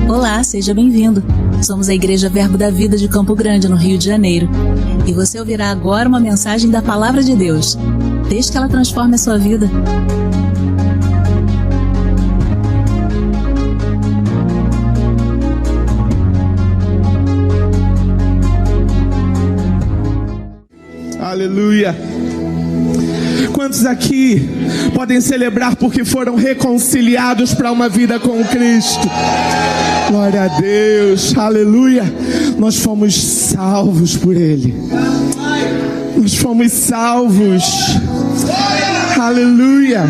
Olá, seja bem-vindo. Somos a Igreja Verbo da Vida de Campo Grande, no Rio de Janeiro. E você ouvirá agora uma mensagem da Palavra de Deus. Desde que ela transforme a sua vida. Aleluia! Quantos aqui podem celebrar porque foram reconciliados para uma vida com Cristo? Glória a Deus, aleluia! Nós fomos salvos por Ele. Nós fomos salvos, aleluia!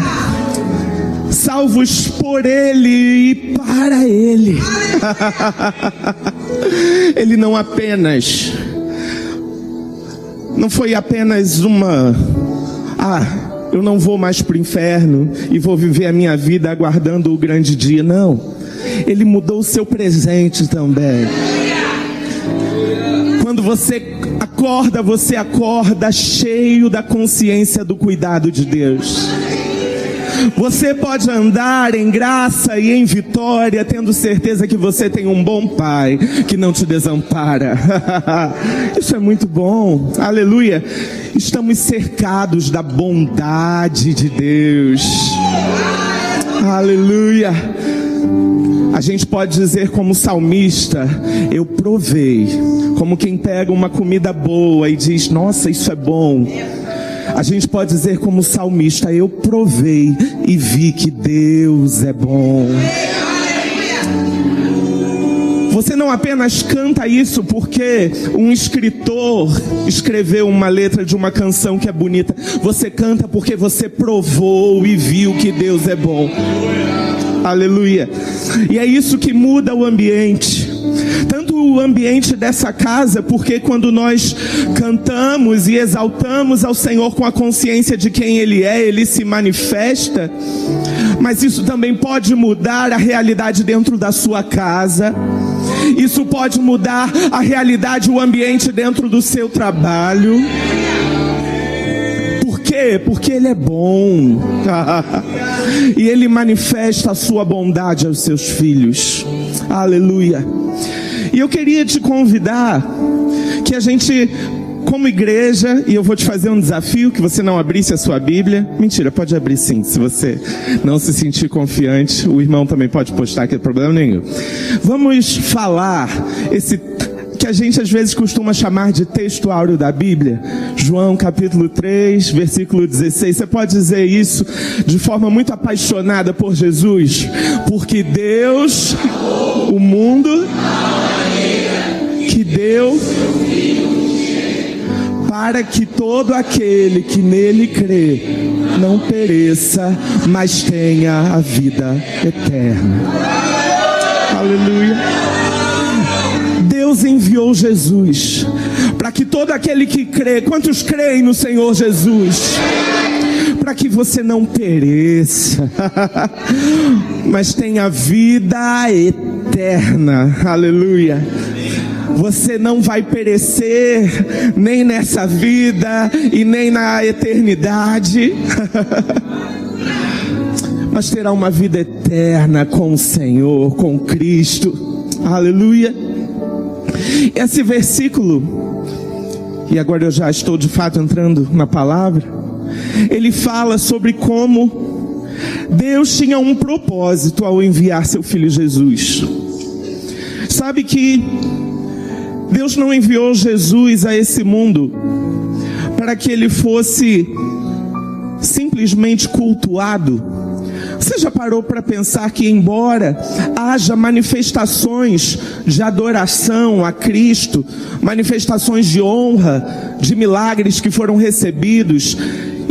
Salvos por Ele e para Ele. Ele não foi apenas eu não vou mais para o inferno e vou viver a minha vida aguardando o grande dia. Não, Ele mudou o seu presente também. Quando você acorda cheio da consciência do cuidado de Deus. Você pode andar em graça e em vitória, tendo certeza que você tem um bom Pai que não te desampara. Isso é muito bom, aleluia. Estamos cercados da bondade de Deus, aleluia. A gente pode dizer como salmista: eu provei, como quem pega uma comida boa e diz, nossa, isso é bom. A gente pode dizer como salmista: eu provei e vi que Deus é bom. Você não apenas canta isso porque um escritor escreveu uma letra de uma canção que é bonita. Você canta porque você provou e viu que Deus é bom. Aleluia. E é isso que muda o ambiente. Tanto o ambiente dessa casa, porque quando nós cantamos e exaltamos ao Senhor com a consciência de quem Ele é, Ele se manifesta. Mas isso também pode mudar a realidade dentro da sua casa. Isso pode mudar a realidade, o ambiente dentro do seu trabalho. Por quê? Porque Ele é bom. E Ele manifesta a sua bondade aos seus filhos. Aleluia. E eu queria te convidar que a gente, como igreja, e eu vou te fazer um desafio, que você não abrisse a sua Bíblia. Mentira, pode abrir sim, se você não se sentir confiante. O irmão também pode postar, que não é problema nenhum. Vamos falar esse que a gente às vezes costuma chamar de texto áureo da Bíblia. João capítulo 3, versículo 16. Você pode dizer isso de forma muito apaixonada por Jesus. Porque Deus, o mundo, que deu para que todo aquele que nele crê não pereça, mas tenha a vida eterna. Aleluia. Deus enviou Jesus para que todo aquele que crê, quantos creem no Senhor Jesus? Para que você não pereça, mas tenha vida eterna. Aleluia. Você não vai perecer nem nessa vida e nem na eternidade, mas terá uma vida eterna com o Senhor, com Cristo. Aleluia. Esse versículo, e agora eu já estou de fato entrando na palavra, ele fala sobre como Deus tinha um propósito ao enviar seu Filho Jesus. Sabe que Deus não enviou Jesus a esse mundo para que ele fosse simplesmente cultuado. Você já parou para pensar que, embora haja manifestações de adoração a Cristo, manifestações de honra, de milagres que foram recebidos,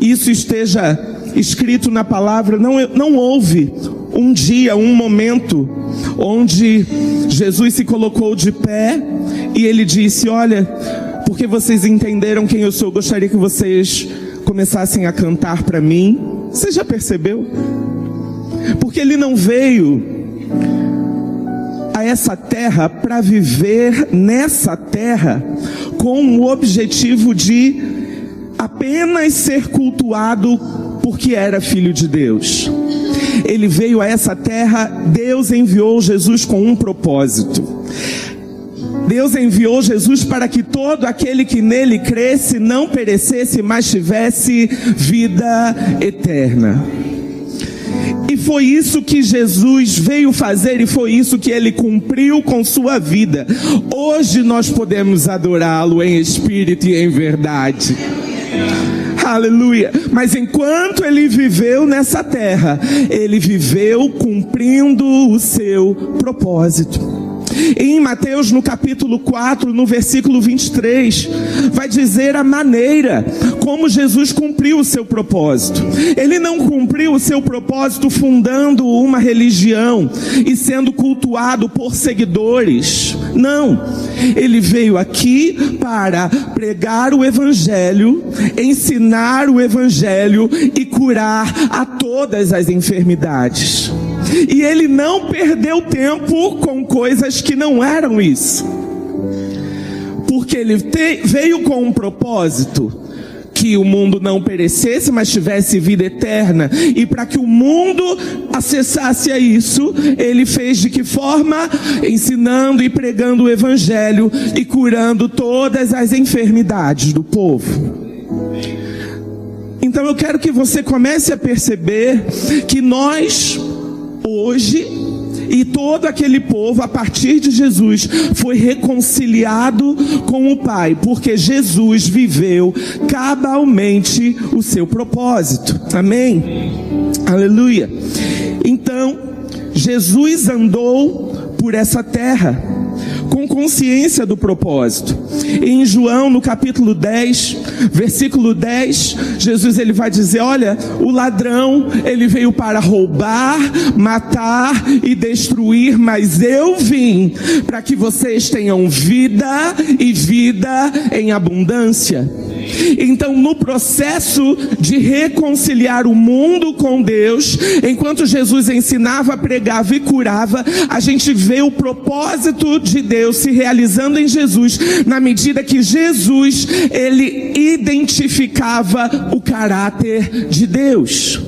isso esteja escrito na palavra, não houve um dia, um momento onde Jesus se colocou de pé e ele disse: olha, porque vocês entenderam quem eu sou, eu gostaria que vocês começassem a cantar para mim. Você já percebeu? Porque ele não veio a essa terra para viver nessa terra com o objetivo de apenas ser cultuado porque era filho de Deus. Ele veio a essa terra, Deus enviou Jesus com um propósito. Deus enviou Jesus para que todo aquele que nele cresce não perecesse, mas tivesse vida eterna. E foi isso que Jesus veio fazer e foi isso que ele cumpriu com sua vida. Hoje nós podemos adorá-lo em espírito e em verdade. Aleluia. Mas enquanto ele viveu nessa terra, ele viveu cumprindo o seu propósito. Em Mateus, no capítulo 4, no versículo 23, vai dizer a maneira como Jesus cumpriu o seu propósito. Ele não cumpriu o seu propósito fundando uma religião e sendo cultuado por seguidores. Não. Ele veio aqui para pregar o evangelho, ensinar o evangelho e curar a todas as enfermidades. E ele não perdeu tempo com coisas que não eram isso. Porque ele veio com um propósito, que o mundo não perecesse, mas tivesse vida eterna. E para que o mundo acessasse a isso, ele fez de que forma? Ensinando e pregando o evangelho e curando todas as enfermidades do povo. Então eu quero que você comece a perceber que nós, hoje, e todo aquele povo, a partir de Jesus, foi reconciliado com o Pai, porque Jesus viveu cabalmente o seu propósito. Amém? Aleluia. Então, Jesus andou por essa terra com consciência do propósito. Em João, no capítulo 10, versículo 10, Jesus ele vai dizer: olha, o ladrão, ele veio para roubar, matar e destruir, mas eu vim para que vocês tenham vida e vida em abundância. Então, no processo de reconciliar o mundo com Deus, enquanto Jesus ensinava, pregava e curava, a gente vê o propósito de Deus se realizando em Jesus, na medida que Jesus, ele identificava o caráter de Deus.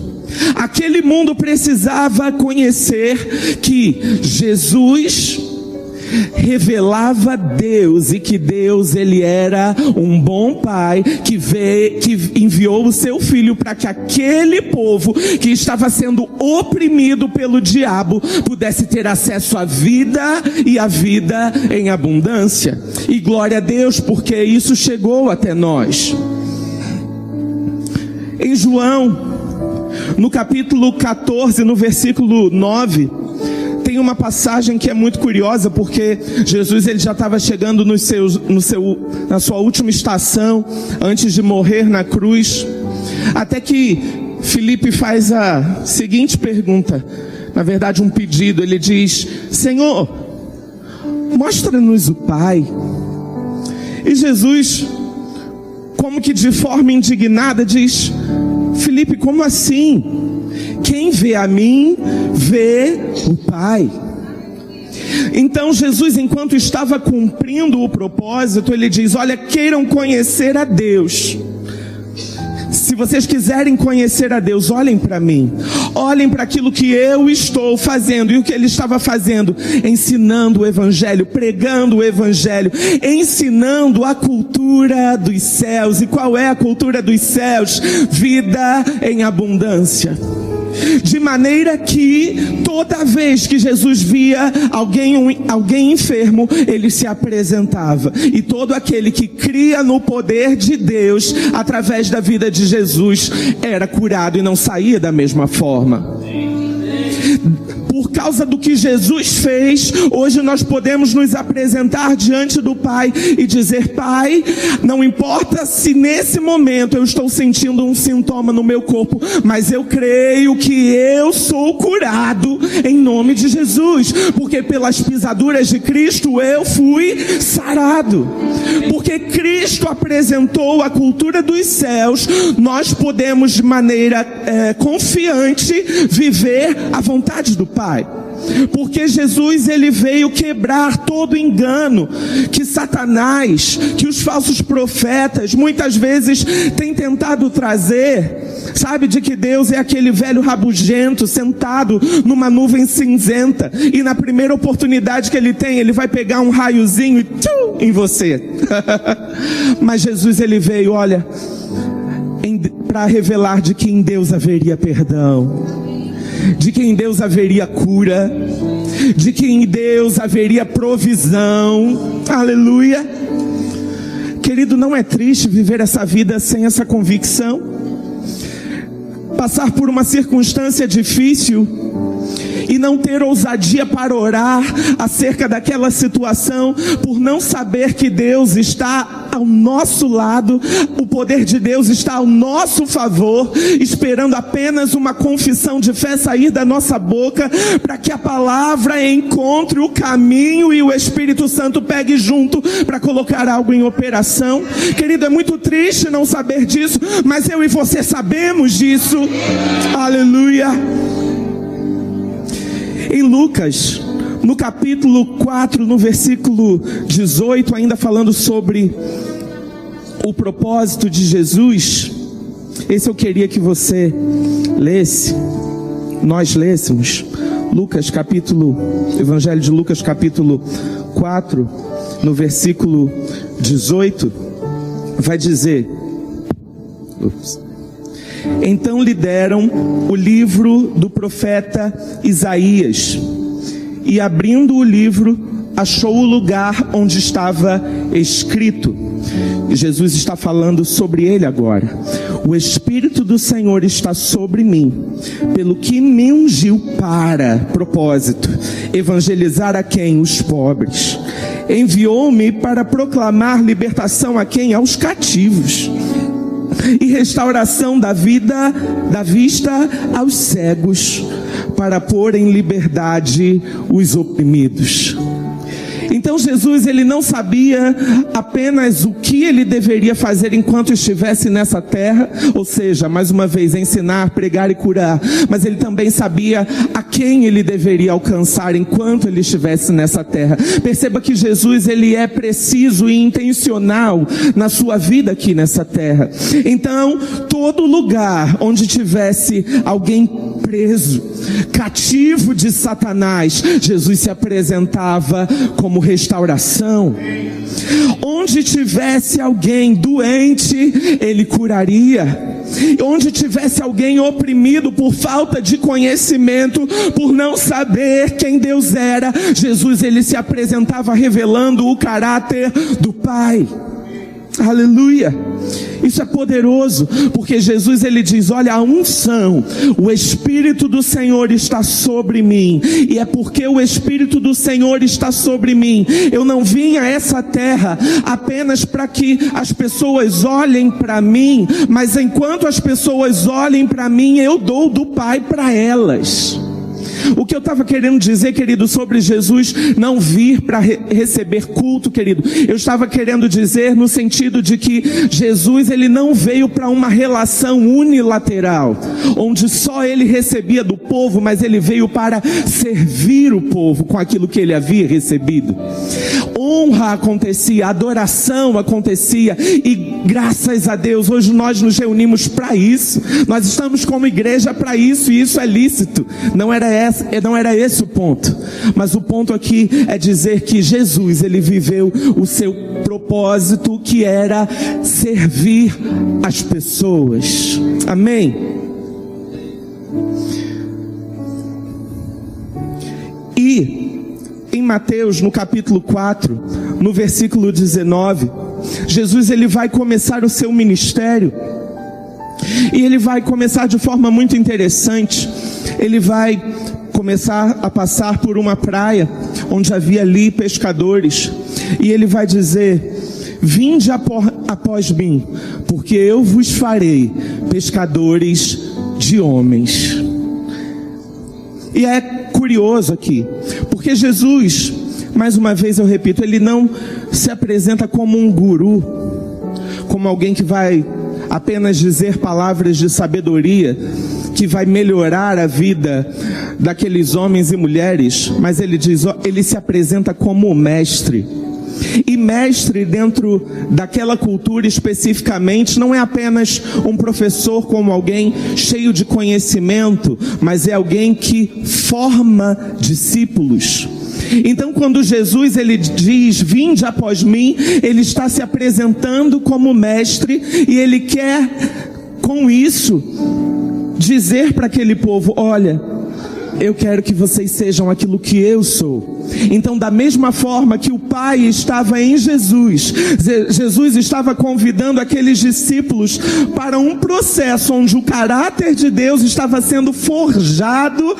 Aquele mundo precisava conhecer que Jesus revelava Deus e que Deus ele era um bom pai que enviou o seu filho para que aquele povo que estava sendo oprimido pelo diabo pudesse ter acesso à vida e à vida em abundância. E glória a Deus, porque isso chegou até nós. Em João, no capítulo 14, no versículo 9, tem uma passagem que é muito curiosa, porque Jesus ele já estava chegando na sua última estação, antes de morrer na cruz, até que Filipe faz a seguinte pergunta, na verdade um pedido. Ele diz: Senhor, mostra-nos o Pai. E Jesus, como que de forma indignada, diz: Filipe, como assim? Quem vê a mim, vê o Pai. Então Jesus, enquanto estava cumprindo o propósito, ele diz: olha, queiram conhecer a Deus. Se vocês quiserem conhecer a Deus, olhem para mim. Olhem para aquilo que eu estou fazendo. E o que ele estava fazendo? Ensinando o evangelho, pregando o evangelho, ensinando a cultura dos céus. E qual é a cultura dos céus? Vida em abundância. De maneira que toda vez que Jesus via alguém enfermo, ele se apresentava. E todo aquele que cria no poder de Deus, através da vida de Jesus, era curado e não saía da mesma forma. Por causa do que Jesus fez, hoje nós podemos nos apresentar diante do Pai e dizer: Pai, não importa se nesse momento eu estou sentindo um sintoma no meu corpo, mas eu creio que eu sou curado em nome de Jesus, porque pelas pisaduras de Cristo eu fui sarado. Porque Cristo apresentou a cultura dos céus, nós podemos de maneira confiante viver a vontade do Pai. porque Jesus ele veio quebrar todo engano que Satanás, que os falsos profetas muitas vezes têm tentado trazer, sabe, de que Deus é aquele velho rabugento sentado numa nuvem cinzenta e na primeira oportunidade que ele tem, ele vai pegar um raiozinho e tchum, em você. Mas Jesus ele veio, olha, para revelar de que em Deus haveria perdão, de que em Deus haveria cura, de que em Deus haveria provisão. Aleluia. Querido, não é triste viver essa vida sem essa convicção? Passar por uma circunstância difícil e não ter ousadia para orar acerca daquela situação, por não saber que Deus está ao nosso lado, o poder de Deus está ao nosso favor, esperando apenas uma confissão de fé sair da nossa boca, para que a palavra encontre o caminho e o Espírito Santo pegue junto para colocar algo em operação. Querido, é muito triste não saber disso, mas eu e você sabemos disso. Aleluia. Em Lucas, no capítulo 4, no versículo 18, ainda falando sobre o propósito de Jesus, esse eu queria que você lesse, nós lêssemos, Evangelho de Lucas capítulo 4, no versículo 18, vai dizer: então lhe deram o livro do profeta Isaías, e abrindo o livro, achou o lugar onde estava escrito. E Jesus está falando sobre ele agora: o Espírito do Senhor está sobre mim, pelo que me ungiu para, propósito, evangelizar a quem? Os pobres. Enviou-me para proclamar libertação a quem? Aos cativos, e restauração da vista aos cegos, para pôr em liberdade os oprimidos. Então Jesus, ele não sabia apenas o que ele deveria fazer enquanto estivesse nessa terra, ou seja, mais uma vez, ensinar, pregar e curar, mas ele também sabia a quem ele deveria alcançar enquanto ele estivesse nessa terra. Perceba que Jesus, ele é preciso e intencional na sua vida aqui nessa terra. Então, todo lugar onde tivesse alguém preso, cativo de Satanás, Jesus se apresentava como restauração. Onde tivesse alguém doente, ele curaria. Onde tivesse alguém oprimido por falta de conhecimento, por não saber quem Deus era, Jesus, ele se apresentava revelando o caráter do Pai. Aleluia. Isso é poderoso, porque Jesus, ele diz: olha, a unção, o Espírito do Senhor está sobre mim, e é porque o Espírito do Senhor está sobre mim, eu não vim a essa terra apenas para que as pessoas olhem para mim, mas enquanto as pessoas olhem para mim, eu dou do Pai para elas. O que eu estava querendo dizer, querido, sobre Jesus não vir para receber culto, querido, eu estava querendo dizer no sentido de que Jesus, ele não veio para uma relação unilateral, onde só ele recebia do povo, mas ele veio para servir o povo com aquilo que ele havia recebido. Honra acontecia, adoração acontecia, e graças a Deus, hoje nós nos reunimos para isso, nós estamos como igreja para isso, e isso é lícito. Não era esse o ponto, mas o ponto aqui é dizer que Jesus, ele viveu o seu propósito, que era servir as pessoas. Amém? E em Mateus, no capítulo 4, no versículo 19, Jesus, ele vai começar o seu ministério, e ele vai começar de forma muito interessante. Ele vai começar a passar por uma praia, onde havia ali pescadores, e ele vai dizer: vinde após mim, porque eu vos farei pescadores de homens. E é curioso aqui, porque Jesus, mais uma vez eu repito, ele não se apresenta como um guru, como alguém que vai apenas dizer palavras de sabedoria, que vai melhorar a vida daqueles homens e mulheres, mas ele diz, ele se apresenta como o mestre. E mestre dentro daquela cultura especificamente não é apenas um professor como alguém cheio de conhecimento, mas é alguém que forma discípulos. Então quando Jesus ele diz, vinde após mim, ele está se apresentando como mestre e ele quer com isso dizer para aquele povo, olha, eu quero que vocês sejam aquilo que eu sou. Então, da mesma forma que o Pai estava em Jesus, Jesus estava convidando aqueles discípulos para um processo onde o caráter de Deus estava sendo forjado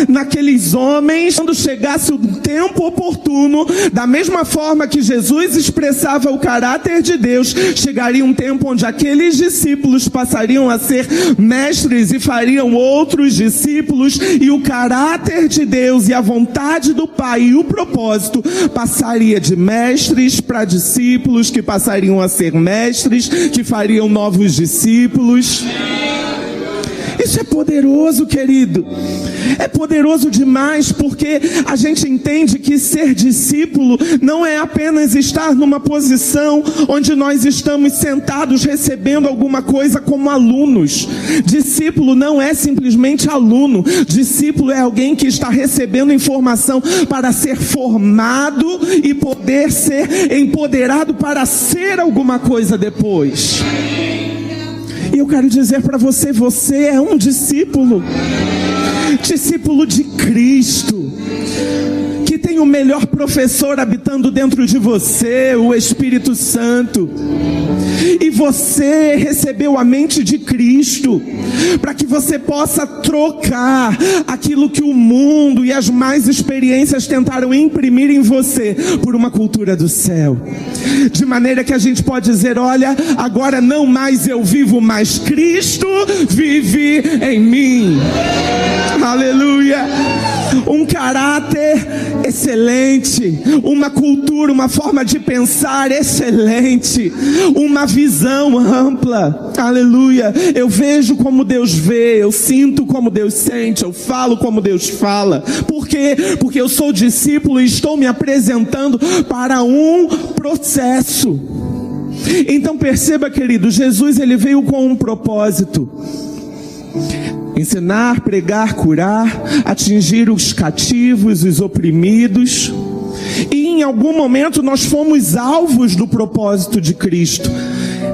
naqueles homens. Quando chegasse o tempo oportuno, da mesma forma que Jesus expressava o caráter de Deus, chegaria um tempo onde aqueles discípulos passariam a ser mestres e fariam outros discípulos, e o caráter de Deus e a vontade do Pai e o propósito passaria de mestres para discípulos, que passariam a ser mestres, que fariam novos discípulos. Isso é poderoso, querido. É poderoso demais, porque a gente entende que ser discípulo não é apenas estar numa posição onde nós estamos sentados recebendo alguma coisa como alunos. Discípulo não é simplesmente aluno. Discípulo é alguém que está recebendo informação para ser formado e poder ser empoderado para ser alguma coisa depois. E eu quero dizer para você, você é um discípulo. Discípulo de Cristo, que tem o melhor professor habitando dentro de você, o Espírito Santo. E você recebeu a mente de Cristo, para que você possa trocar aquilo que o mundo e as más experiências tentaram imprimir em você, por uma cultura do céu. De maneira que a gente pode dizer, olha, agora não mais eu vivo, mas Cristo vive em mim. Aleluia! Um caráter excelente, uma cultura, uma forma de pensar excelente, uma visão ampla. Aleluia! Eu vejo como Deus vê, eu sinto como Deus sente, eu falo como Deus fala. Por quê? Porque eu sou discípulo e estou me apresentando para um processo. Então perceba, querido, Jesus ele veio com um propósito: ensinar, pregar, curar, atingir os cativos, os oprimidos. E em algum momento nós fomos alvos do propósito de Cristo.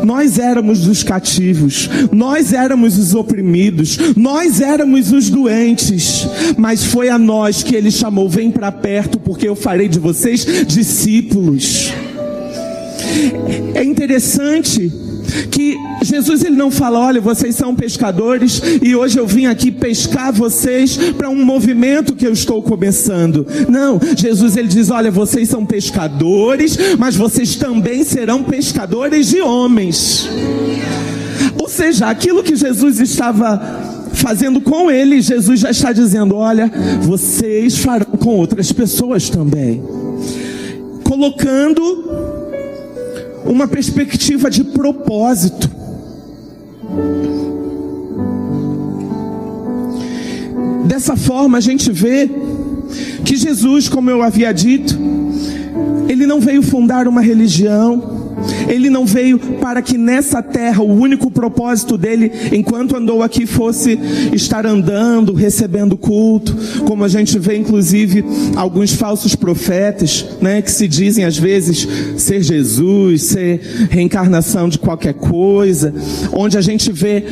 Nós éramos os cativos, nós éramos os oprimidos, nós éramos os doentes, mas foi a nós que Ele chamou, vem para perto, porque eu farei de vocês discípulos. É interessante que Jesus ele não fala, olha, vocês são pescadores e hoje eu vim aqui pescar vocês para um movimento que eu estou começando. Não, Jesus ele diz, olha, vocês são pescadores, mas vocês também serão pescadores de homens. Ou seja, aquilo que Jesus estava fazendo com ele, Jesus já está dizendo, olha, vocês farão com outras pessoas também. Colocando uma perspectiva de propósito. Dessa forma a gente vê que Jesus, como eu havia dito, ele não veio fundar uma religião. Ele não veio para que nessa terra o único propósito dele, enquanto andou aqui, fosse estar andando, recebendo culto, como a gente vê inclusive alguns falsos profetas, né, que se dizem às vezes ser Jesus, ser reencarnação de qualquer coisa, onde a gente vê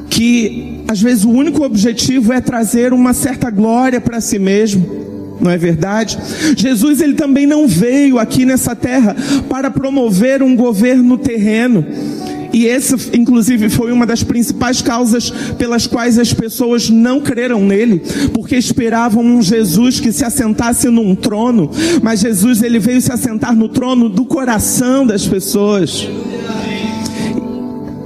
que às vezes o único objetivo é trazer uma certa glória para si mesmo. Não é verdade? Jesus ele também não veio aqui nessa terra para promover um governo terreno. E essa, inclusive, foi uma das principais causas pelas quais as pessoas não creram nele, porque esperavam um Jesus que se assentasse num trono. Mas Jesus ele veio se assentar no trono do coração das pessoas.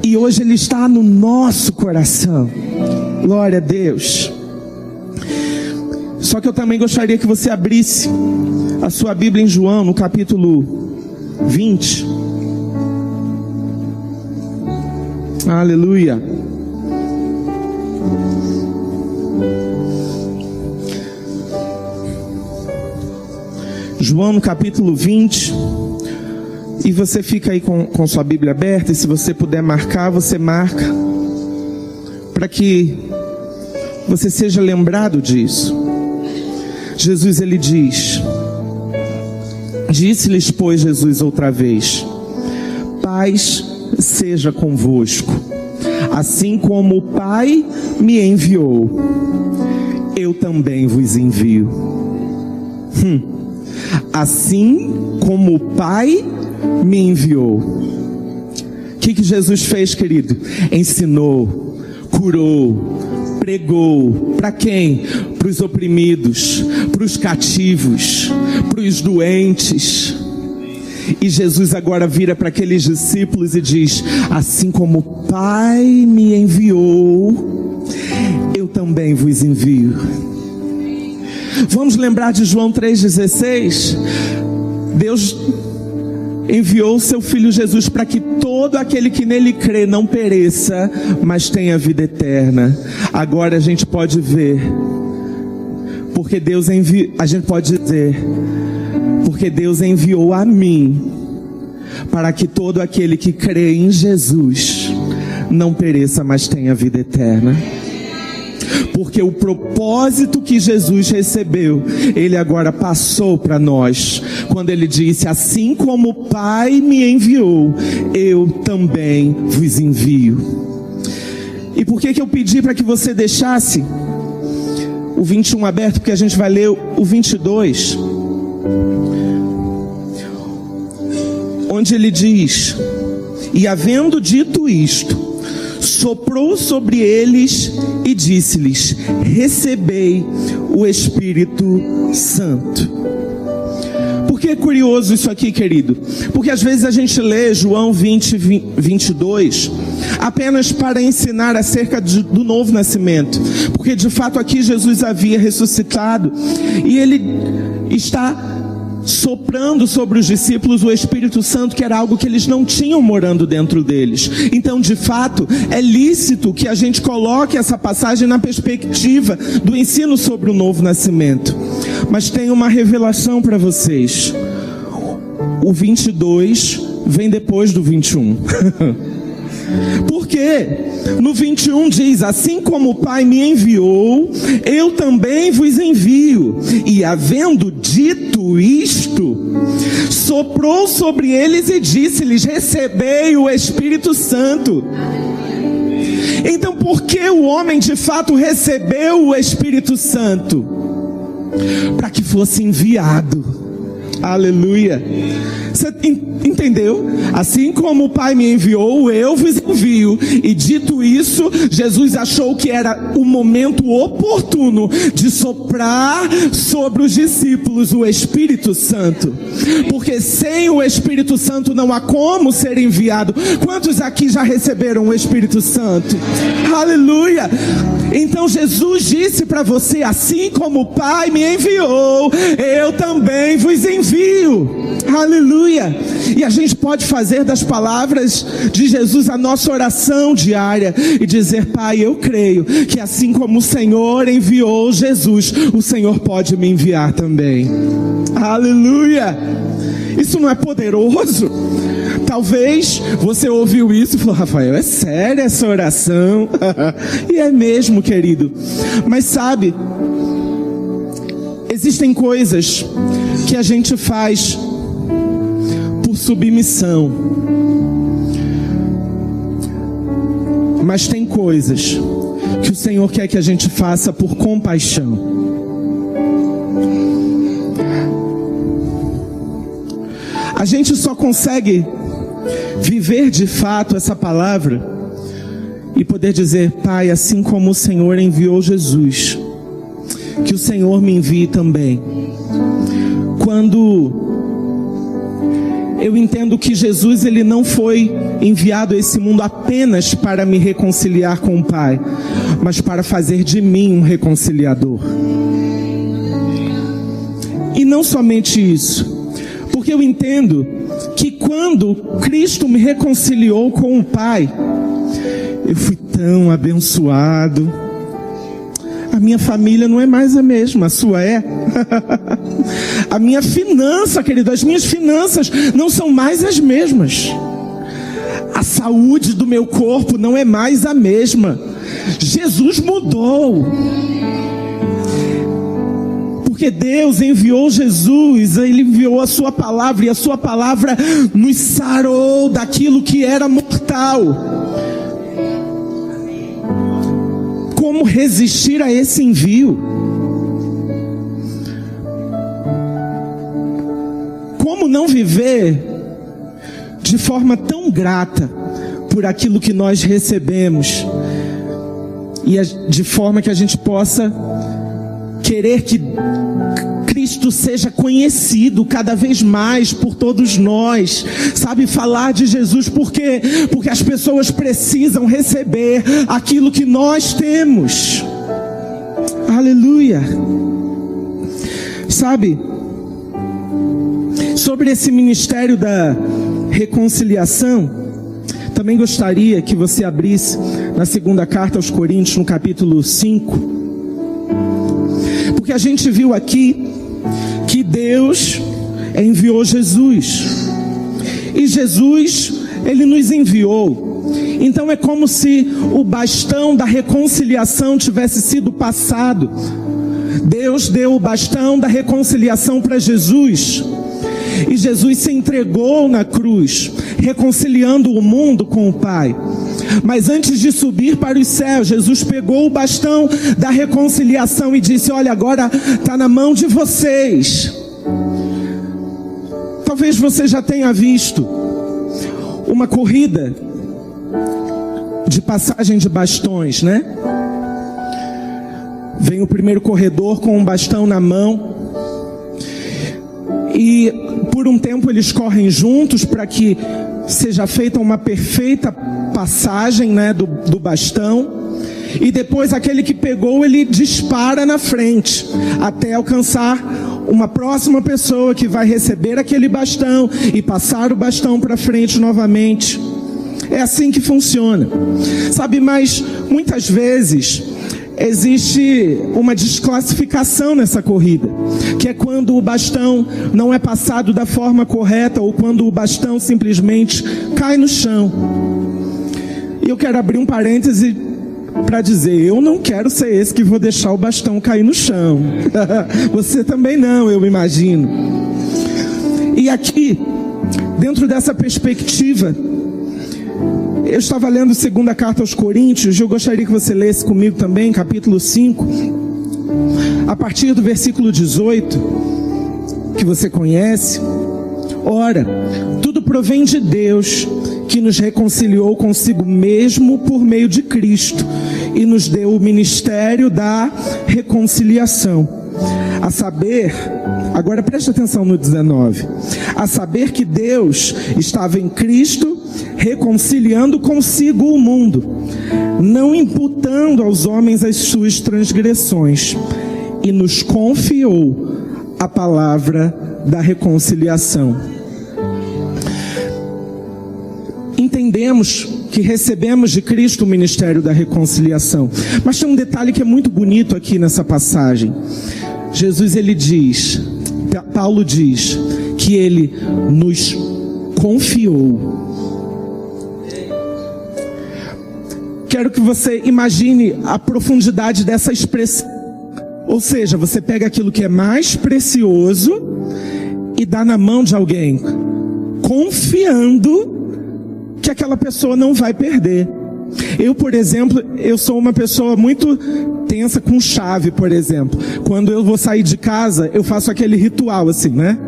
E hoje ele está no nosso coração. Glória a Deus. Só que eu também gostaria que você abrisse a sua Bíblia em João, no capítulo 20. Aleluia. João no capítulo 20. E você fica aí com sua Bíblia aberta, e se você puder marcar, você marca, para que você seja lembrado disso. Jesus, ele diz: disse-lhes, pois, Jesus outra vez: paz seja convosco. Assim como o Pai me enviou, eu também vos envio. Assim como o Pai me enviou. O que Jesus fez, querido? Ensinou, curou, pregou. Para quem? Para os oprimidos, para os cativos, para os doentes. E Jesus agora vira para aqueles discípulos e diz: assim como o Pai me enviou, eu também vos envio. Vamos lembrar de João 3,16? Deus enviou o seu Filho Jesus para que todo aquele que nele crê não pereça, mas tenha vida eterna. Agora a gente pode ver, porque Deus enviou, a gente pode dizer, porque Deus enviou a mim, para que todo aquele que crê em Jesus não pereça, mas tenha vida eterna. Porque o propósito que Jesus recebeu, ele agora passou para nós, quando ele disse: assim como o Pai me enviou, eu também vos envio. E por que eu pedi para que você deixasse o 21 aberto? Porque a gente vai ler o 22, onde ele diz: e havendo dito isto, soprou sobre eles e disse-lhes: recebei o Espírito Santo. Por que é curioso isso aqui, querido? Porque às vezes a gente lê João 20, 22 apenas para ensinar acerca do novo nascimento, porque de fato aqui Jesus havia ressuscitado e ele está soprando sobre os discípulos o Espírito Santo, que era algo que eles não tinham morando dentro deles. Então, de fato, é lícito que a gente coloque essa passagem na perspectiva do ensino sobre o novo nascimento. Mas tem uma revelação para vocês. O 22 vem depois do 21. Por quê? No 21 diz: assim como o Pai me enviou, eu também vos envio. E havendo dito isto, soprou sobre eles e disse-lhes: recebei o Espírito Santo. Então, por que o homem de fato recebeu o Espírito Santo? Para que fosse enviado. Aleluia. Você entendeu? Assim como o Pai me enviou, eu vos envio. E dito isso, Jesus achou que era o momento oportuno de soprar sobre os discípulos o Espírito Santo. Porque sem o Espírito Santo não há como ser enviado. Quantos aqui já receberam o Espírito Santo? Aleluia. Então Jesus disse para você: assim como o Pai me enviou, eu também vos envio. Aleluia. E a gente pode fazer das palavras de Jesus a nossa oração diária e dizer: Pai, eu creio que assim como o Senhor enviou Jesus, o Senhor pode me enviar também. Aleluia. Isso não é poderoso? Talvez você ouviu isso e falou: Rafael, é sério essa oração? E é mesmo, querido. Mas sabe, existem coisas que a gente faz por submissão, mas tem coisas que o Senhor quer que a gente faça por compaixão. A gente só consegue viver de fato essa palavra e poder dizer: Pai, assim como o Senhor enviou Jesus, que o Senhor me envie também. Quando eu entendo que Jesus, ele não foi enviado a esse mundo apenas para me reconciliar com o Pai, mas para fazer de mim um reconciliador. E não somente isso, porque eu entendo que quando Cristo me reconciliou com o Pai, eu fui tão abençoado. A minha família não é mais a mesma, a sua é. A minha finança, querido, as minhas finanças não são mais as mesmas. A saúde do meu corpo não é mais a mesma. Jesus mudou. Porque Deus enviou Jesus, Ele enviou a sua palavra, e a sua palavra nos sarou daquilo que era mortal. Como resistir a esse envio? Como não viver de forma tão grata por aquilo que nós recebemos, e de forma que a gente possa querer que Cristo seja conhecido cada vez mais por todos nós, sabe, falar de Jesus, porque as pessoas precisam receber aquilo que nós temos. Aleluia. Sabe, sobre esse ministério da reconciliação, também gostaria que você abrisse na segunda carta aos Coríntios, no capítulo 5, porque a gente viu aqui que Deus enviou Jesus, e Jesus, Ele nos enviou. Então é como se o bastão da reconciliação tivesse sido passado. Deus deu o bastão da reconciliação para Jesus, e Jesus se entregou na cruz, reconciliando o mundo com o Pai. Mas antes de subir para os céus, Jesus pegou o bastão da reconciliação e disse: olha, agora está na mão de vocês. Talvez você já tenha visto uma corrida de passagem de bastões, né? Vem o primeiro corredor com um bastão na mão, e por um tempo eles correm juntos para que seja feita uma perfeita passagem, né, do bastão. E depois aquele que pegou, ele dispara na frente até alcançar uma próxima pessoa que vai receber aquele bastão e passar o bastão para frente novamente. É assim que funciona, sabe? Mas muitas vezes existe uma desclassificação nessa corrida, que é quando o bastão não é passado da forma correta, ou quando o bastão simplesmente cai no chão. E eu quero abrir um parêntese para dizer: eu não quero ser esse que vou deixar o bastão cair no chão. Você também não, eu imagino. E aqui, dentro dessa perspectiva, eu estava lendo a segunda carta aos Coríntios, e eu gostaria que você lesse comigo também, capítulo 5, a partir do versículo 18, que você conhece. Ora, tudo provém de Deus, que nos reconciliou consigo mesmo por meio de Cristo, e nos deu o ministério da reconciliação. A saber, agora preste atenção no 19, a saber que Deus estava em Cristo, reconciliando consigo o mundo, não imputando aos homens as suas transgressões, e nos confiou a palavra da reconciliação. Entendemos que recebemos de Cristo o ministério da reconciliação, mas tem um detalhe que é muito bonito aqui nessa passagem. Jesus, ele diz, Paulo diz, que ele nos confiou. Quero que você imagine a profundidade dessa expressão. Ou seja, você pega aquilo que é mais precioso e dá na mão de alguém, confiando que aquela pessoa não vai perder. Eu, por exemplo, eu sou uma pessoa muito tensa com chave, por exemplo. Quando eu vou sair de casa, eu faço aquele ritual assim, né?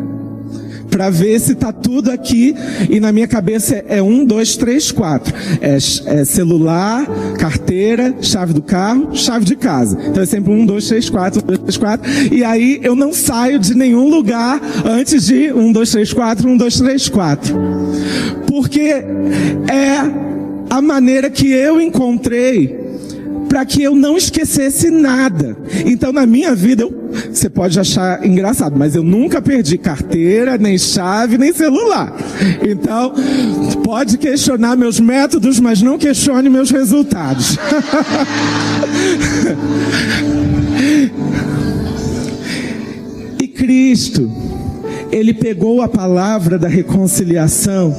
Para ver se tá tudo aqui, e na minha cabeça é 1, 2, 3, 4. É celular, carteira, chave do carro, chave de casa. Então é sempre 1, 2, 3, 4, 1, 2, 3, 4. E aí eu não saio de nenhum lugar antes de 1, 2, 3, 4, 1, 2, 3, 4. Porque é a maneira que eu encontrei para que eu não esquecesse nada. Então na minha vida, você pode achar engraçado, mas eu nunca perdi carteira, nem chave, nem celular. Então, pode questionar meus métodos, mas não questione meus resultados. E Cristo, ele pegou a palavra da reconciliação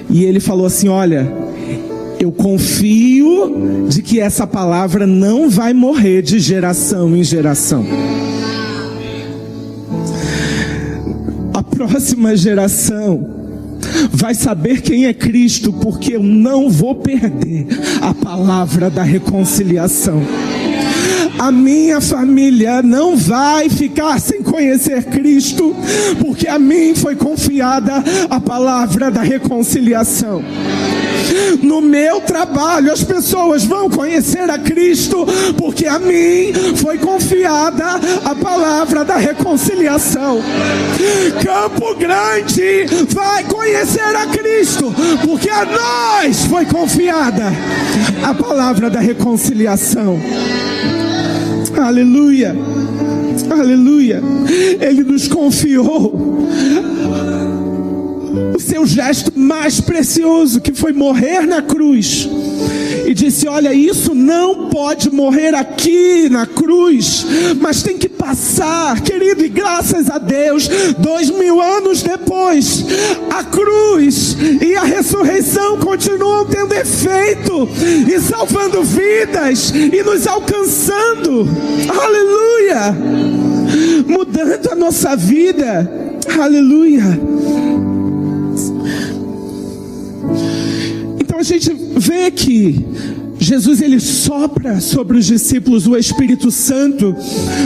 e ele falou assim: olha, eu confio de que essa palavra não vai morrer de geração em geração. A próxima geração vai saber quem é Cristo, porque eu não vou perder a palavra da reconciliação. A minha família não vai ficar sem conhecer Cristo, porque a mim foi confiada a palavra da reconciliação. No meu trabalho as pessoas vão conhecer a Cristo, porque a mim foi confiada a palavra da reconciliação. Campo Grande vai conhecer a Cristo, porque a nós foi confiada a palavra da reconciliação. Aleluia, aleluia. Ele nos confiou o seu gesto mais precioso, que foi morrer na cruz, e disse: olha, isso não pode morrer aqui na cruz, mas tem que passar, querido. E graças a Deus, 2000 anos depois, a cruz e a ressurreição continuam tendo efeito e salvando vidas e nos alcançando, aleluia, mudando a nossa vida, aleluia. Então a gente vê que Jesus, ele sopra sobre os discípulos o Espírito Santo,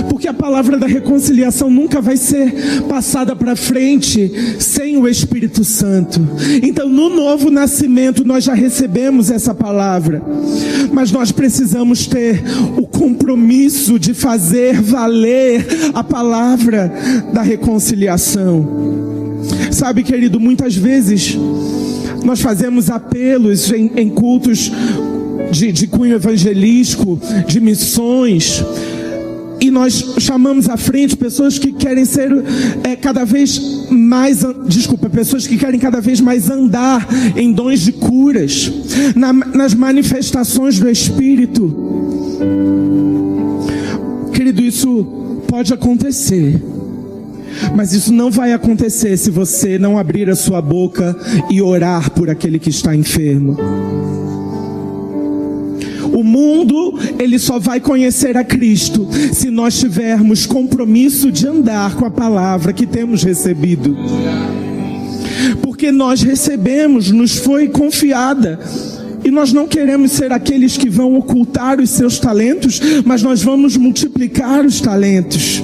porque a palavra da reconciliação nunca vai ser passada para frente sem o Espírito Santo. Então, no novo nascimento, nós já recebemos essa palavra, mas nós precisamos ter o compromisso de fazer valer a palavra da reconciliação. Sabe, querido, muitas vezes nós fazemos apelos em cultos de cunho evangelístico, de missões, e nós chamamos à frente pessoas que querem ser pessoas que querem cada vez mais andar em dons de curas, nas manifestações do Espírito. Querido, isso pode acontecer, mas isso não vai acontecer se você não abrir a sua boca e orar por aquele que está enfermo. O mundo, ele só vai conhecer a Cristo se nós tivermos compromisso de andar com a palavra que temos recebido. Porque nós recebemos, nos foi confiada. E nós não queremos ser aqueles que vão ocultar os seus talentos, mas nós vamos multiplicar os talentos.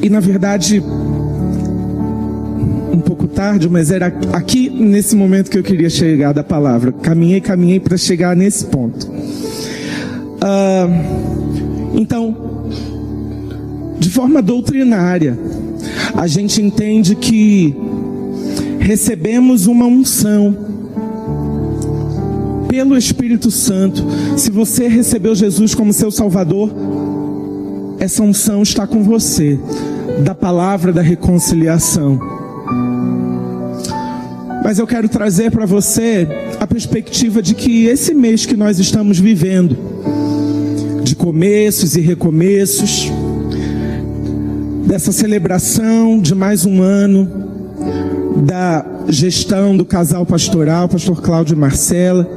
E na verdade, um pouco tarde, mas era aqui nesse momento que eu queria chegar da palavra. Caminhei para chegar nesse ponto. Então, de forma doutrinária, a gente entende que recebemos uma unção pelo Espírito Santo. Se você recebeu Jesus como seu Salvador, essa unção está com você, da palavra da reconciliação. Mas eu quero trazer para você a perspectiva de que esse mês que nós estamos vivendo, de começos e recomeços, dessa celebração de mais um ano, da gestão do casal pastoral, pastor Cláudio e Marcela,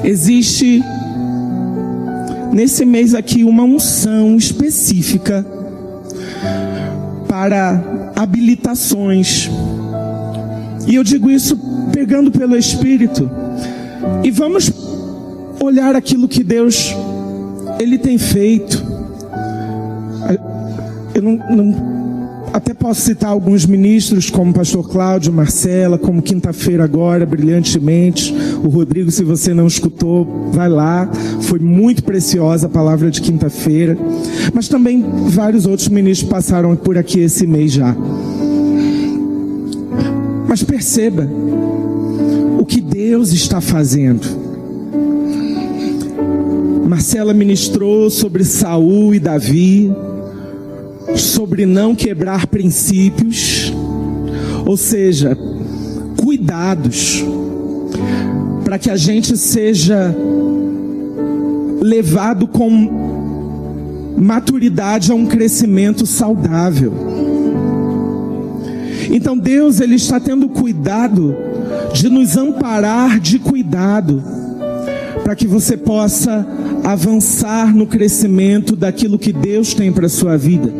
existe nesse mês aqui uma unção específica para habilitações. E eu digo isso pegando pelo Espírito. E vamos olhar aquilo que Deus, Ele tem feito. Eu até posso citar alguns ministros, como o pastor Cláudio, Marcela, como quinta-feira agora, brilhantemente. O Rodrigo, se você não escutou, vai lá. Foi muito preciosa a palavra de quinta-feira. Mas também vários outros ministros passaram por aqui esse mês já. Mas perceba o que Deus está fazendo. Marcela ministrou sobre Saul e Davi, sobre não quebrar princípios, ou seja, cuidados, para que a gente seja levado com maturidade a um crescimento saudável. Então Deus, Ele está tendo cuidado de nos amparar de cuidado, para que você possa avançar no crescimento daquilo que Deus tem para a sua vida.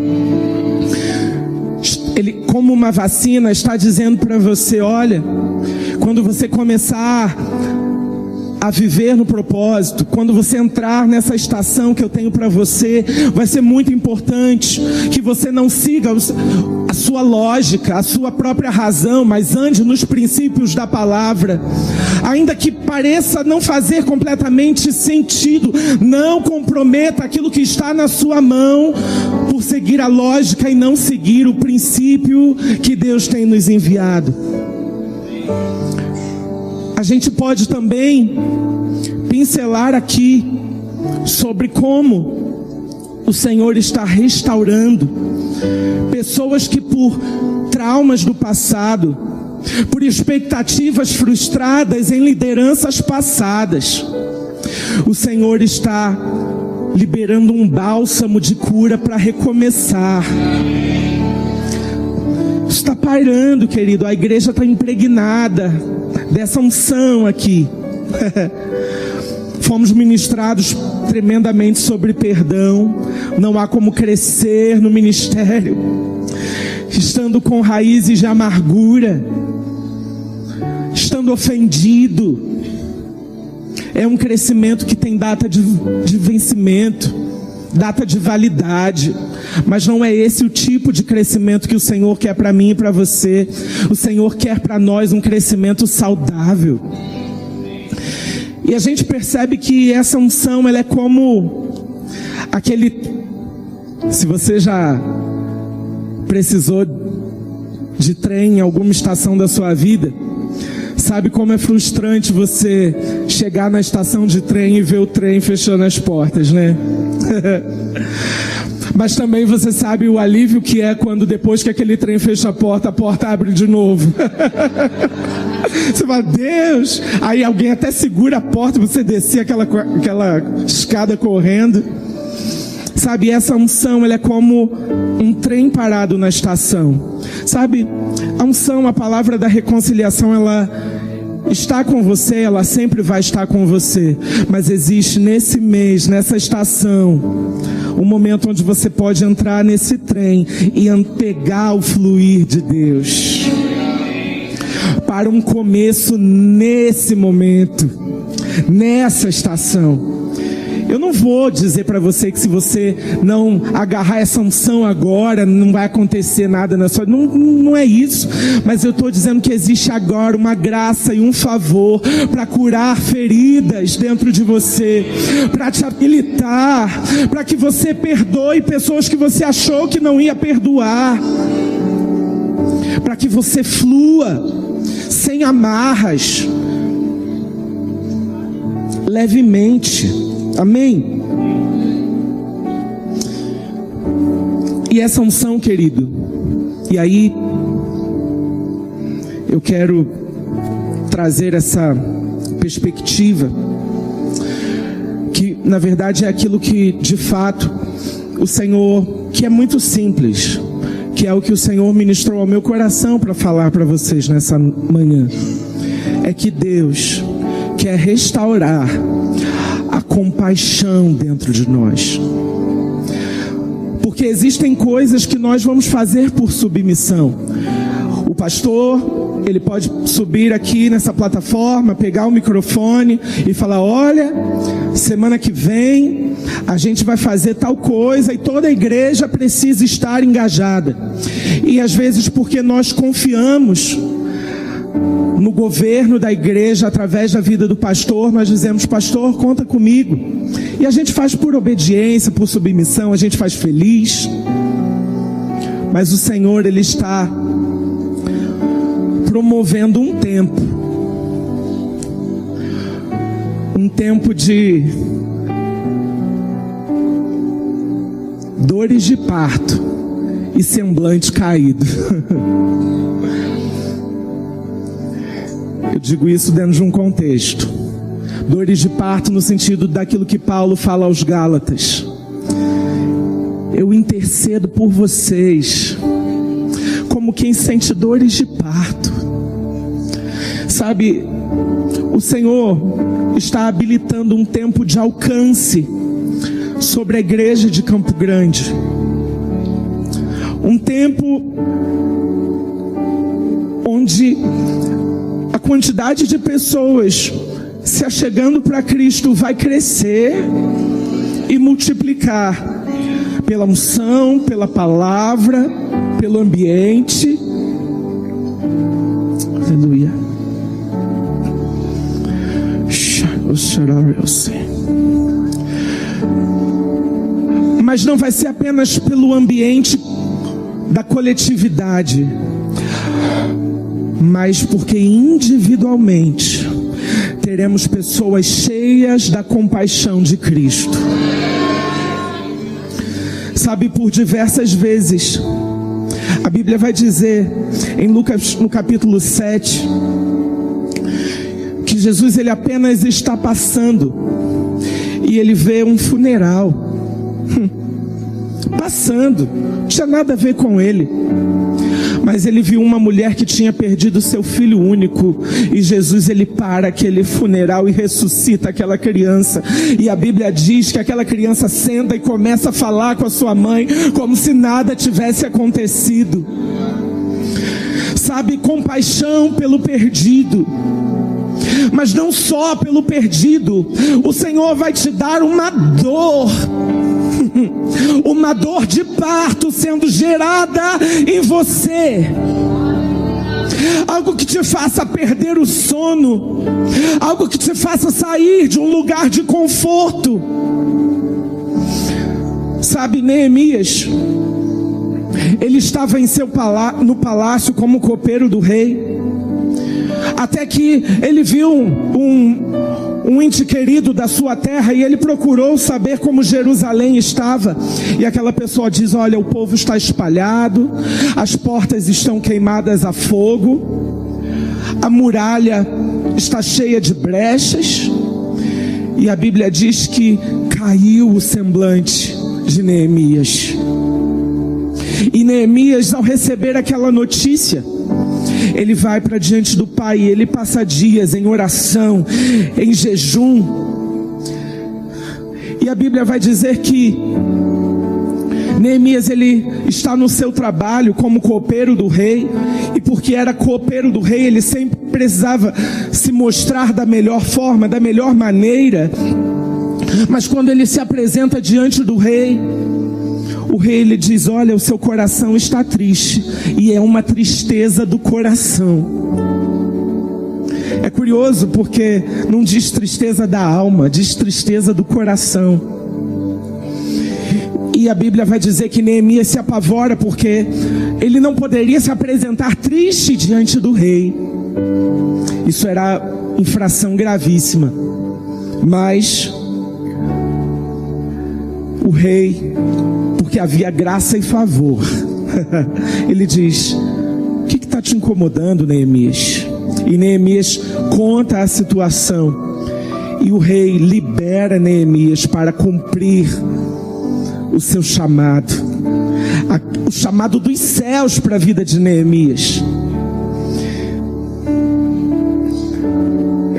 Ele, como uma vacina, está dizendo para você: olha, quando você começar a viver no propósito, quando você entrar nessa estação que eu tenho para você, vai ser muito importante que você não siga a sua lógica, a sua própria razão, mas ande nos princípios da palavra. Ainda que pareça não fazer completamente sentido, não comprometa aquilo que está na sua mão por seguir a lógica e não seguir o princípio que Deus tem nos enviado. A gente pode também pincelar aqui sobre como o Senhor está restaurando pessoas que, por traumas do passado, por expectativas frustradas em lideranças passadas, o Senhor está liberando um bálsamo de cura para recomeçar. Está pairando, querido, a igreja está impregnada dessa unção aqui. Fomos ministrados tremendamente sobre perdão. Não há como crescer no ministério estando com raízes de amargura, estando ofendido. É um crescimento que tem data de vencimento, data de validade, mas não é esse o tipo de crescimento que o Senhor quer para mim e para você. O Senhor quer para nós um crescimento saudável. E a gente percebe que essa unção, ela é como aquele... Se você já precisou de trem em alguma estação da sua vida, sabe como é frustrante você chegar na estação de trem e ver o trem fechando as portas, né? Mas também você sabe o alívio que é quando depois que aquele trem fecha a porta abre de novo. Você fala, Deus! Aí alguém até segura a porta, você descer aquela escada correndo. Sabe, essa unção, ela é como um trem parado na estação. Sabe, a unção, a palavra da reconciliação, ela está com você, ela sempre vai estar com você. Mas existe nesse mês, nessa estação, um momento onde você pode entrar nesse trem e pegar o fluir de Deus. Para um começo nesse momento, nessa estação. Eu não vou dizer para você que se você não agarrar essa unção agora, não vai acontecer nada na sua vida. Não é isso. Mas eu estou dizendo que existe agora uma graça e um favor para curar feridas dentro de você, para te habilitar, para que você perdoe pessoas que você achou que não ia perdoar, para que você flua sem amarras, levemente. Amém? E essa unção, querido, e aí eu quero trazer essa perspectiva, que na verdade é aquilo que de fato o Senhor, que é muito simples, que é o que o Senhor ministrou ao meu coração para falar para vocês nessa manhã, é que Deus quer restaurar a compaixão dentro de nós. Porque existem coisas que nós vamos fazer por submissão. O pastor, ele pode subir aqui nessa plataforma, pegar o microfone e falar, olha, semana que vem a gente vai fazer tal coisa e toda a igreja precisa estar engajada. E às vezes porque nós confiamos no governo da igreja, através da vida do pastor, nós dizemos, pastor, conta comigo. E a gente faz por obediência, por submissão, a gente faz feliz. Mas o Senhor, Ele está promovendo um tempo de dores de parto e semblante caído. Eu digo isso dentro de um contexto. Dores de parto no sentido daquilo que Paulo fala aos Gálatas. eu intercedo por vocês, como quem sente dores de parto. Sabe, o Senhor está habilitando um tempo de alcance sobre a igreja de Campo Grande. Um tempo onde a quantidade de pessoas se achegando para Cristo vai crescer e multiplicar pela unção, pela palavra, pelo ambiente. Aleluia. Mas não vai ser apenas pelo ambiente da coletividade, mas porque individualmente teremos pessoas cheias da compaixão de Cristo. Sabe, por diversas vezes a Bíblia vai dizer em Lucas, no capítulo 7, que Jesus ele apenas está passando e ele vê um funeral passando, não tinha nada a ver com ele, mas ele viu uma mulher que tinha perdido seu filho único, e Jesus ele para aquele funeral e ressuscita aquela criança, e a Bíblia diz que aquela criança senta e começa a falar com a sua mãe como se nada tivesse acontecido. Sabe, compaixão pelo perdido, mas não só pelo perdido. O Senhor vai te dar uma dor de parto sendo gerada em você, algo que te faça perder o sono, algo que te faça sair de um lugar de conforto. Sabe, Neemias, ele estava em no palácio como copeiro do rei, até que ele viu um ente querido da sua terra, e ele procurou saber como Jerusalém estava, e aquela pessoa diz: olha, o povo está espalhado, as portas estão queimadas a fogo, a muralha está cheia de brechas, e a Bíblia diz que caiu o semblante de Neemias. E Neemias, ao receber aquela notícia, ele vai para diante do Pai, e ele passa dias em oração, em jejum. E a Bíblia vai dizer que Neemias ele está no seu trabalho como copeiro do rei, e porque era copeiro do rei, ele sempre precisava se mostrar da melhor forma, da melhor maneira. Mas quando ele se apresenta diante do rei, o rei lhe diz: olha, o seu coração está triste, e é uma tristeza do coração. É curioso porque não diz tristeza da alma, diz tristeza do coração. E a Bíblia vai dizer que Neemias se apavora porque ele não poderia se apresentar triste diante do rei. Isso era infração gravíssima. Mas o rei, porque havia graça e favor, ele diz: o que está te incomodando, Neemias? E Neemias conta a situação, e o rei libera Neemias para cumprir o seu chamado, o chamado dos céus para a vida de Neemias.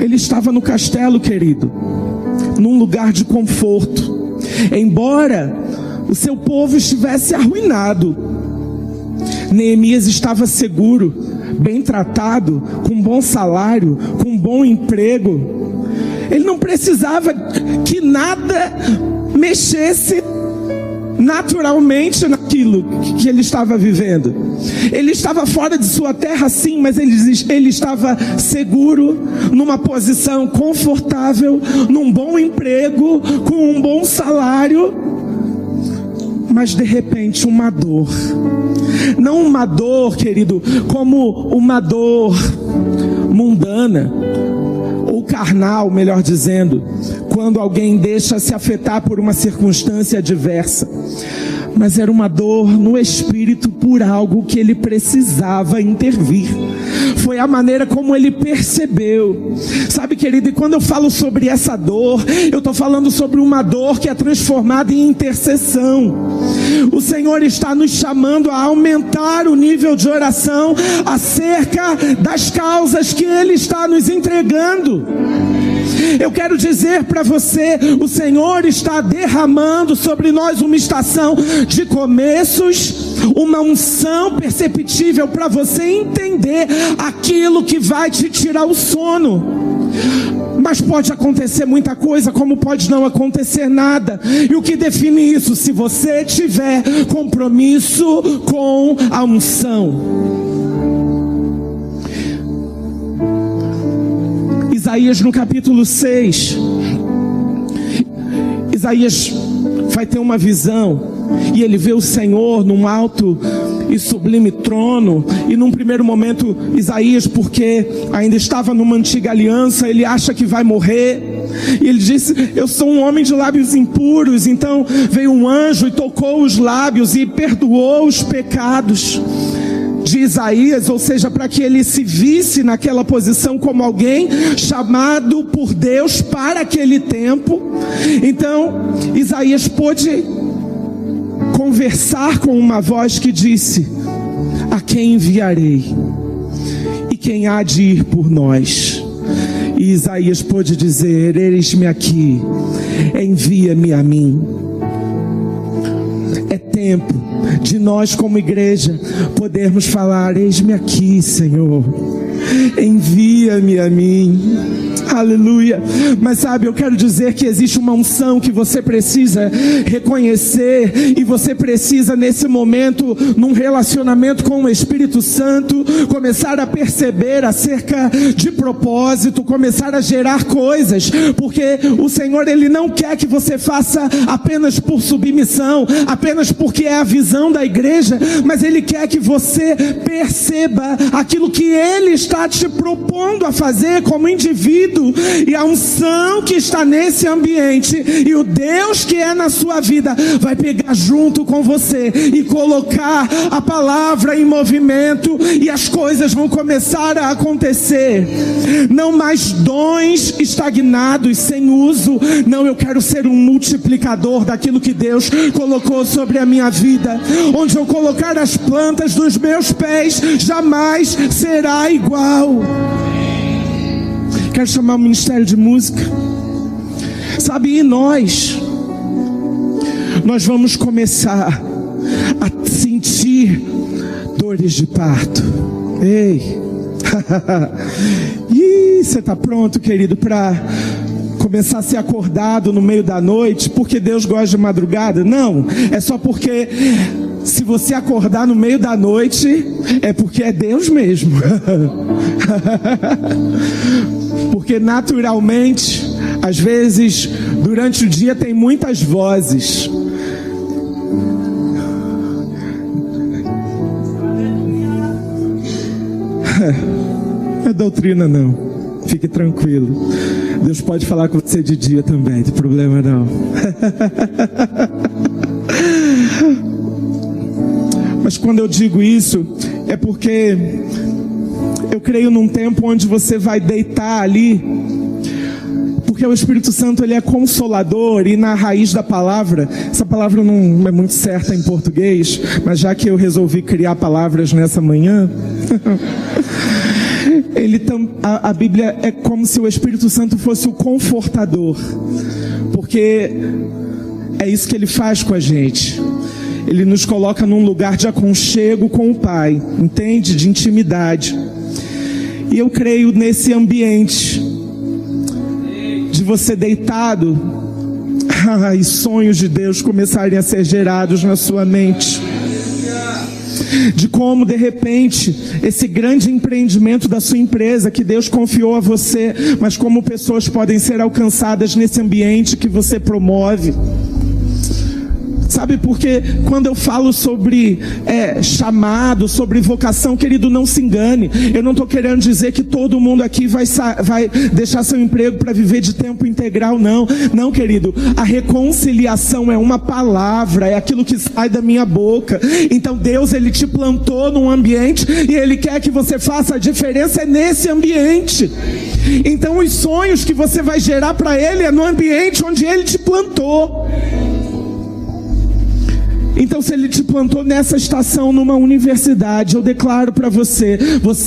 Ele estava no castelo, querido, num lugar de conforto, embora o seu povo estivesse arruinado. Neemias estava seguro, bem tratado, com bom salário, com bom emprego. Ele não precisava que nada mexesse naturalmente naquilo que ele estava vivendo. Ele estava fora de sua terra, sim, mas ele estava seguro, numa posição confortável, num bom emprego, com um bom salário. Mas de repente uma dor, não uma dor, querido, como uma dor mundana, ou carnal, melhor dizendo, quando alguém deixa se afetar por uma circunstância adversa, mas era uma dor no espírito por algo que ele precisava intervir. Foi a maneira como ele percebeu. Sabe, querido, e quando eu falo sobre essa dor, eu estou falando sobre uma dor que é transformada em intercessão. O Senhor está nos chamando a aumentar o nível de oração acerca das causas que Ele está nos entregando. Eu quero dizer para você, o Senhor está derramando sobre nós uma estação de começos, uma unção perceptível para você entender aquilo que vai te tirar o sono. Mas pode acontecer muita coisa, como pode não acontecer nada. E o que define isso? Se você tiver compromisso com a unção. Isaías no capítulo 6, Isaías vai ter uma visão, e ele vê o Senhor num alto e sublime trono, e num primeiro momento, Isaías, porque ainda estava numa antiga aliança, ele acha que vai morrer, e ele disse: eu sou um homem de lábios impuros. Então veio um anjo e tocou os lábios e perdoou os pecados de Isaías, ou seja, para que ele se visse naquela posição como alguém chamado por Deus para aquele tempo. Então Isaías pôde conversar com uma voz que disse: a quem enviarei? E quem há de ir por nós? E Isaías pôde dizer: eis-me aqui, envia-me a mim. É tempo de nós como igreja podermos falar: eis-me aqui, Senhor, envia-me a mim. Aleluia. Mas sabe, eu quero dizer que existe uma unção que você precisa reconhecer, e você precisa nesse momento, num relacionamento com o Espírito Santo, começar a perceber acerca de propósito, começar a gerar coisas, porque o Senhor, Ele não quer que você faça apenas por submissão, apenas porque é a visão da igreja, mas Ele quer que você perceba aquilo que Ele está te propondo a fazer como indivíduo. E a unção que está nesse ambiente, e o Deus que é na sua vida, vai pegar junto com você e colocar a palavra em movimento, e as coisas vão começar a acontecer. Não mais dons estagnados, sem uso. Não, eu quero ser um multiplicador daquilo que Deus colocou sobre a minha vida. Onde eu colocar as plantas dos meus pés, jamais será igual. Quero chamar o Ministério de Música. Sabe, e nós vamos começar a sentir dores de parto. Ei, e você está pronto, querido, para começar a ser acordado no meio da noite, porque Deus gosta de madrugada? Não, é só porque se você acordar no meio da noite, é porque é Deus mesmo. Porque naturalmente, às vezes, durante o dia tem muitas vozes. Não é doutrina não, fique tranquilo. Deus pode falar com você de dia também, não tem problema não. Mas quando eu digo isso, é porque eu creio num tempo onde você vai deitar ali, porque o Espírito Santo, ele é consolador, e na raiz da palavra, essa palavra não é muito certa em português, mas já que eu resolvi criar palavras nessa manhã, a Bíblia é como se o Espírito Santo fosse o confortador, porque é isso que ele faz com a gente. Ele nos coloca num lugar de aconchego com o Pai, entende? De intimidade. E eu creio nesse ambiente de você deitado, e sonhos de Deus começarem a ser gerados na sua mente. De como, de repente, esse grande empreendimento da sua empresa que Deus confiou a você, mas como pessoas podem ser alcançadas nesse ambiente que você promove. Sabe, porque quando eu falo sobre chamado, sobre vocação, querido, não se engane. Eu não estou querendo dizer que todo mundo aqui vai deixar seu emprego para viver de tempo integral, não. Não, querido. A reconciliação é uma palavra, é aquilo que sai da minha boca. Então Deus, Ele te plantou num ambiente e Ele quer que você faça a diferença nesse ambiente. Então os sonhos que você vai gerar para Ele é no ambiente onde Ele te plantou. Então, se Ele te plantou nessa estação, numa universidade, eu declaro para você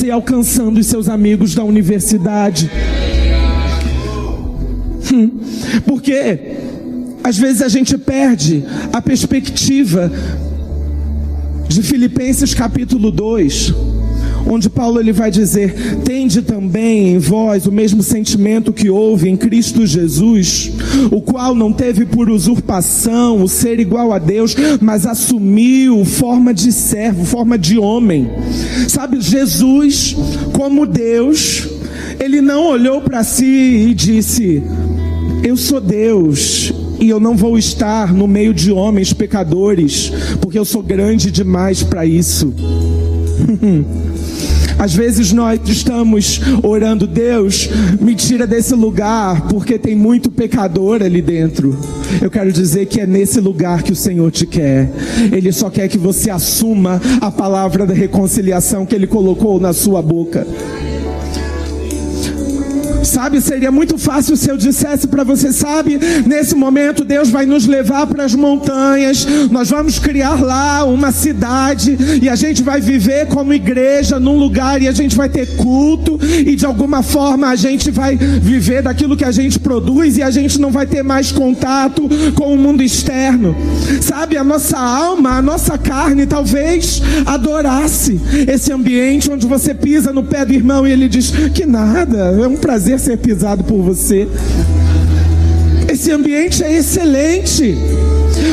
alcançando os seus amigos da universidade. Porque às vezes a gente perde a perspectiva de Filipenses capítulo 2, onde Paulo ele vai dizer: tende também em vós o mesmo sentimento que houve em Cristo Jesus, o qual não teve por usurpação o ser igual a Deus, mas assumiu forma de servo, forma de homem. Sabe, Jesus, como Deus, Ele não olhou para si e disse: eu sou Deus e eu não vou estar no meio de homens pecadores, porque eu sou grande demais para isso. Às vezes nós estamos orando: Deus, me tira desse lugar, porque tem muito pecador ali dentro. Eu quero dizer que é nesse lugar que o Senhor te quer. Ele só quer que você assuma a palavra da reconciliação que Ele colocou na sua boca. Sabe, seria muito fácil se eu dissesse para você: sabe, nesse momento Deus vai nos levar para as montanhas, nós vamos criar lá uma cidade e a gente vai viver como igreja num lugar e a gente vai ter culto e de alguma forma a gente vai viver daquilo que a gente produz e a gente não vai ter mais contato com o mundo externo. Sabe, a nossa alma, a nossa carne talvez adorasse esse ambiente onde você pisa no pé do irmão e ele diz: que nada, é um prazer ser pisado por você. Esse ambiente é excelente.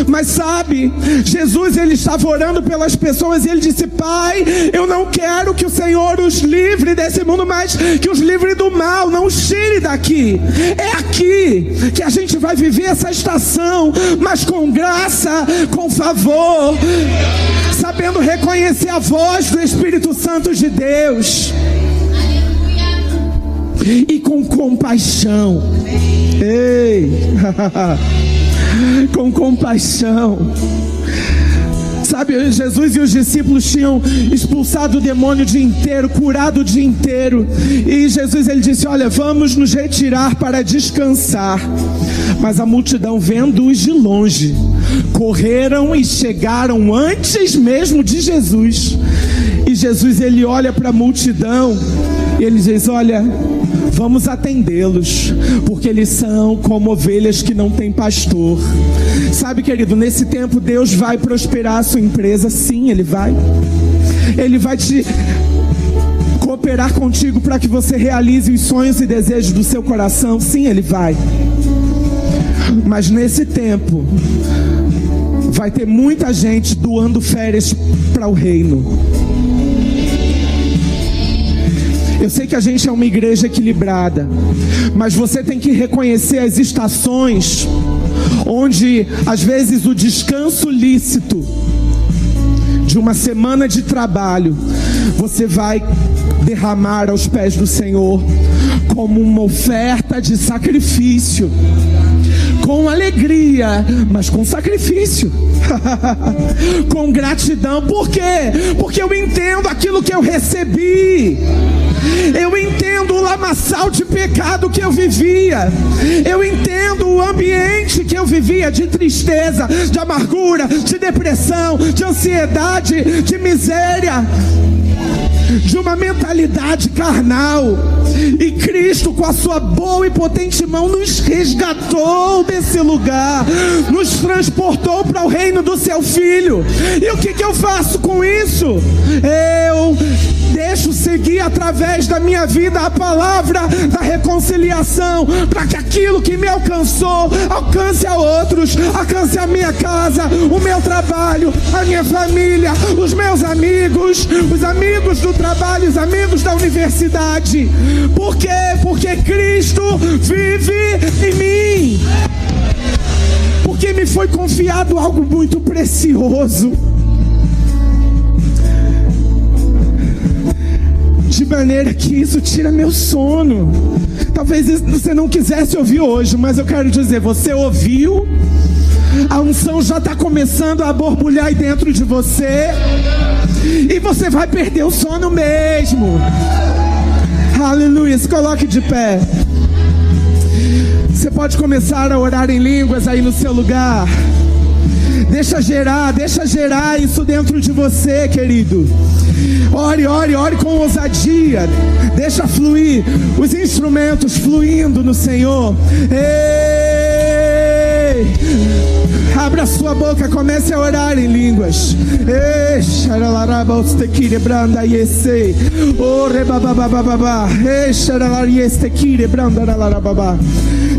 Mas sabe, Jesus ele estava orando pelas pessoas e ele disse: Pai, eu não quero que o Senhor os livre desse mundo, mas que os livre do mal, não os tire daqui. É aqui que a gente vai viver essa estação, mas com graça, com favor, sabendo reconhecer a voz do Espírito Santo de Deus. E com compaixão. Ei, com compaixão. Sabe, Jesus e os discípulos tinham expulsado o demônio o dia inteiro, curado o dia inteiro. E Jesus ele disse: olha, vamos nos retirar para descansar. Mas a multidão, vendo-os de longe, correram e chegaram antes mesmo de Jesus. E Jesus ele olha para a multidão e ele diz: olha, vamos atendê-los, porque eles são como ovelhas que não têm pastor. Sabe, querido, nesse tempo Deus vai prosperar a sua empresa. Sim, Ele vai. Ele vai te cooperar contigo para que você realize os sonhos e desejos do seu coração. Sim, Ele vai. Mas nesse tempo vai ter muita gente doando férias para o reino. Eu sei que a gente é uma igreja equilibrada, mas você tem que reconhecer as estações onde às vezes o descanso lícito de uma semana de trabalho você vai derramar aos pés do Senhor como uma oferta de sacrifício, com alegria, mas com sacrifício. Com gratidão. Por quê? Porque eu entendo aquilo que eu recebi. Eu entendo o lamaçal de pecado que eu vivia. Eu entendo o ambiente que eu vivia de tristeza, de amargura, de depressão, de ansiedade, de miséria, de uma mentalidade carnal. E Cristo, com a sua boa e potente mão, nos resgatou desse lugar, nos transportou para o reino do seu Filho. E o que eu faço com isso? Eu deixo seguir através da minha vida a palavra da reconciliação, para que aquilo que me alcançou alcance a outros, alcance a minha casa, o meu trabalho, a minha família, os meus amigos, os amigos do trabalho, os amigos da universidade. Por quê? Porque Cristo vive em mim. porque me foi confiado algo muito precioso. De maneira que isso tira meu sono. Talvez isso você não quisesse ouvir hoje, mas eu quero dizer, você ouviu? A unção já está começando a borbulhar aí dentro de você, e você vai perder o sono mesmo. Aleluia, se coloque de pé. Você pode começar a orar em línguas aí no seu lugar. Deixa gerar isso dentro de você, querido. Ore com ousadia. Deixa fluir os instrumentos fluindo no Senhor. Ei! Abra sua boca, comece a orar em línguas.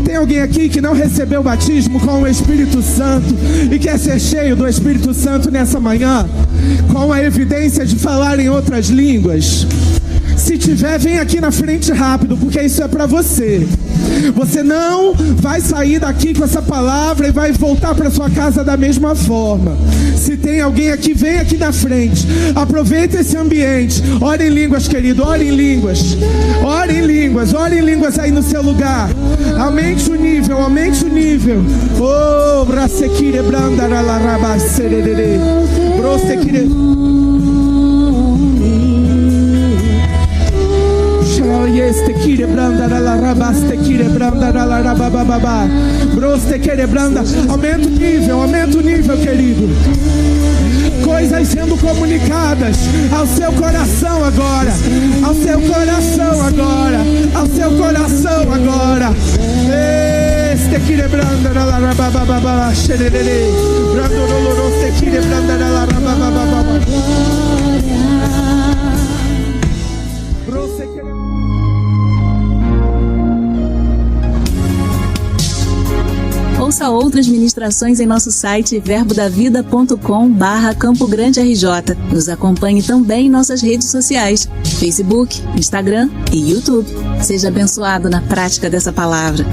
Tem alguém aqui que não recebeu o batismo com o Espírito Santo e quer ser cheio do Espírito Santo nessa manhã, com a evidência de falar em outras línguas? Se tiver, vem aqui na frente rápido, porque isso é para você. Você não vai sair daqui com essa palavra e vai voltar para sua casa da mesma forma. Se tem alguém aqui, vem aqui na frente. Aproveita esse ambiente. Ore em línguas, querido, ore em línguas. Ore em línguas aí no seu lugar. Aumente o nível. Oh, brasequire brandara la rabaserere. Brosequire. Este kire branda la rabaste kire branda la rabababa. Broste kire branda. Aumenta o nível, querido. Coisas sendo comunicadas ao seu coração agora. Este kire branda la rabababa. Xerere. Brando doloroso kire branda la rabababa. Ouça outras ministrações em nosso site verbodavida.com/Campo Grande RJ. Nos acompanhe também em nossas redes sociais, Facebook, Instagram e YouTube. Seja abençoado na prática dessa palavra.